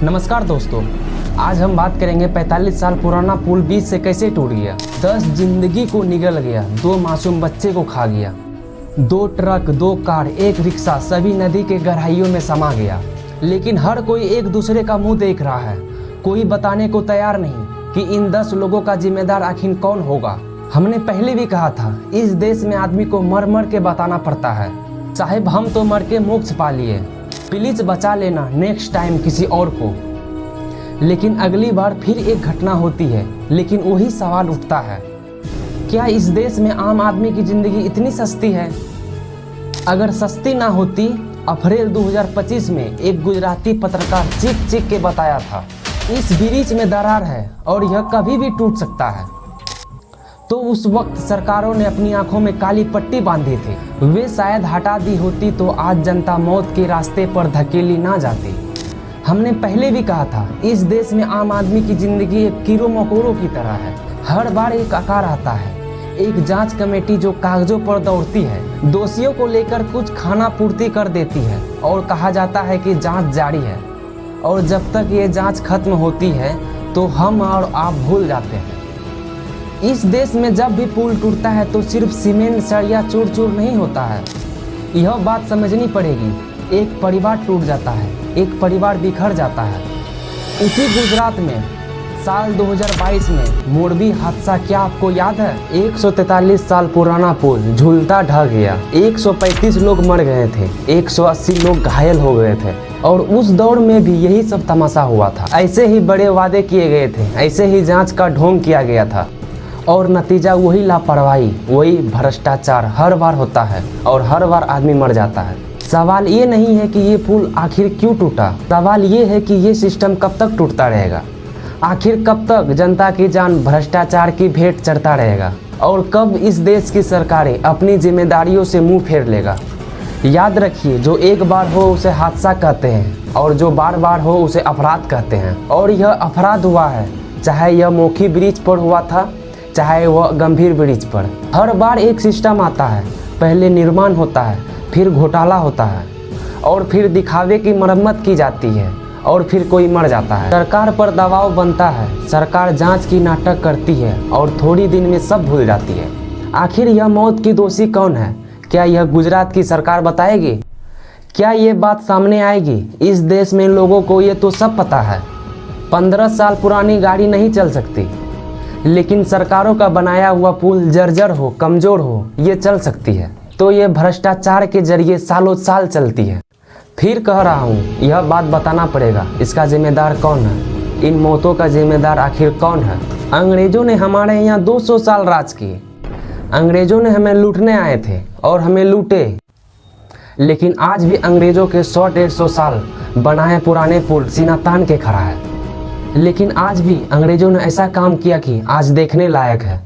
नमस्कार दोस्तों, आज हम बात करेंगे 45 साल पुराना पुल बीच से कैसे टूट गया। 10 जिंदगी को निगल गया, 2 मासूम बच्चे को खा गया। 2 ट्रक, 2 कार, 1 रिक्शा सभी नदी के गहराइयों में समा गया। लेकिन हर कोई एक दूसरे का मुंह देख रहा है। कोई बताने को तैयार नहीं कि इन 10 लोगों का जिम्मेदार आखिर कौन होगा। हमने पहले भी कहा था, इस देश में आदमी को मर मर के बताना पड़ता है। साहिब, हम तो मर के मोक्ष पा लिए, प्लीज बचा लेना नेक्स्ट टाइम किसी और को। लेकिन अगली बार फिर एक घटना होती है, लेकिन वही सवाल उठता है, क्या इस देश में आम आदमी की जिंदगी इतनी सस्ती है? अगर सस्ती ना होती, अप्रैल 2025 में एक गुजराती पत्रकार चीख चीख के बताया था, इस ब्रिज में दरार है और यह कभी भी टूट सकता है। तो उस वक्त सरकारों ने अपनी आंखों में काली पट्टी बांधी थी। वे शायद हटा दी होती तो आज जनता मौत के रास्ते पर धकेली ना जाती। हमने पहले भी कहा था, इस देश में आम आदमी की जिंदगी एक कीड़ों मकोड़ों की तरह है। हर बार एक आकार आता है, एक जांच कमेटी जो कागजों पर दौड़ती है, दोषियों को लेकर कुछ खाना पूर्ति कर देती है और कहा जाता है कि जांच जारी है। और जब तक ये जांच खत्म होती है तो हम और आप भूल जाते हैं। इस देश में जब भी पुल टूटता है तो सिर्फ सीमेंट सरिया चूर चूर नहीं होता है। यह बात समझनी पड़ेगी, एक परिवार टूट जाता है, एक परिवार बिखर जाता है। उसी गुजरात में साल 2022 में मोरबी हादसा क्या आपको याद है? 143 साल पुराना पुल झूलता ढह गया, 135 लोग मर गए थे, 180 लोग घायल हो गए थे। और उस दौर में भी यही सब तमाशा हुआ था। ऐसे ही बड़े वादे किए गए थे, ऐसे ही जांच का ढोंग किया गया था और नतीजा वही लापरवाही, वही भ्रष्टाचार हर बार होता है और हर बार आदमी मर जाता है। सवाल ये नहीं है कि ये पुल आखिर क्यों टूटा, सवाल ये है कि ये सिस्टम कब तक टूटता रहेगा। आखिर कब तक जनता की जान भ्रष्टाचार की भेंट चढ़ता रहेगा और कब इस देश की सरकारें अपनी जिम्मेदारियों से मुंह फेर लेगा। याद रखिए, जो एक बार हो उसे हादसा कहते हैं और जो बार बार हो उसे अपराध कहते हैं। और यह अपराध हुआ है, चाहे यह मोखी ब्रिज पर हुआ था, चाहे वह गंभीर ब्रिज पर। हर बार एक सिस्टम आता है, पहले निर्माण होता है, फिर घोटाला होता है और फिर दिखावे की मरम्मत की जाती है और फिर कोई मर जाता है। सरकार पर दबाव बनता है, सरकार जांच की नाटक करती है और थोड़ी दिन में सब भूल जाती है। आखिर यह मौत की दोषी कौन है? क्या यह गुजरात की सरकार बताएगी? क्या ये बात सामने आएगी? इस देश में लोगों को ये तो सब पता है, 15 साल पुरानी गाड़ी नहीं चल सकती, लेकिन सरकारों का बनाया हुआ पुल जर्जर हो, कमज़ोर हो, ये चल सकती है। तो ये भ्रष्टाचार के जरिए सालों साल चलती है। फिर कह रहा हूँ, यह बात बताना पड़ेगा, इसका जिम्मेदार कौन है? इन मौतों का जिम्मेदार आखिर कौन है? अंग्रेज़ों ने हमारे यहाँ 200 साल राज किए। अंग्रेज़ों ने हमें लूटने आए थे और हमें लूटे। लेकिन आज भी अंग्रेज़ों के 100-150 साल बनाए पुराने पुल सीना तान के खड़ा है। लेकिन आज भी अंग्रेजों ने ऐसा काम किया कि आज देखने लायक है।